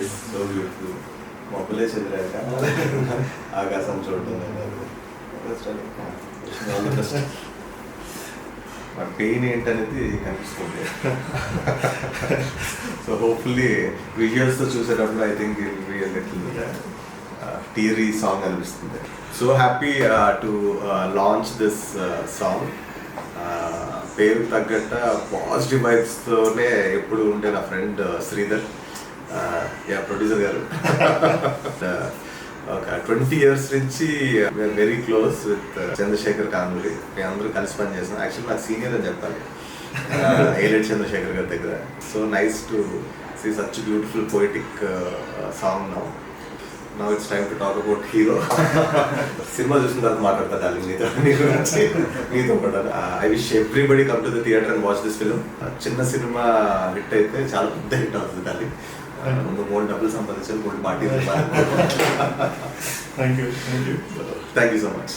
Is so beautiful. మొబ్బలే చెదిరాక ఆకాశం చూడటం మన పెయిన్ ఏంటనేది కనిపిస్తుంది. సో హోప్ఫుల్లీ విజువల్స్తో చూసేటప్పుడు I think it will be a little teary song అనిపిస్తుంది. So happy to launch this song. పేరు తగ్గట్ట పాజిటివ్ వైబ్స్తోనే ఎప్పుడు ఉంటే నా ఫ్రెండ్ శ్రీధర్, ప్రొడ్యూసర్ గారు, ఒక 20 years నుంచి we are very close with Chandrashekhar Kanuri. మేము అందరూ కలిసి పని చేస్తున్నాం. యాక్చువల్లీ నాకు సీనియర్ అని చెప్పాలి ఏలెడ్ చంద్రశేఖర్ గారి దగ్గర. So nice to see such beautiful poetic song now. Now it's time to talk about hero. Cinema చూసిన తర్వాత మాట్లాడతా డార్లింగ్ మీతో కూడా. I wish everybody come to the theatre and watch this film. చిన్న సినిమా హిట్ అయితే చాలా పెద్ద hit అవుతుంది డార్లింగ్. ముందు 3 డబ్బులు సంపాదించాలి, 3 పార్టీలు. Thank you so much.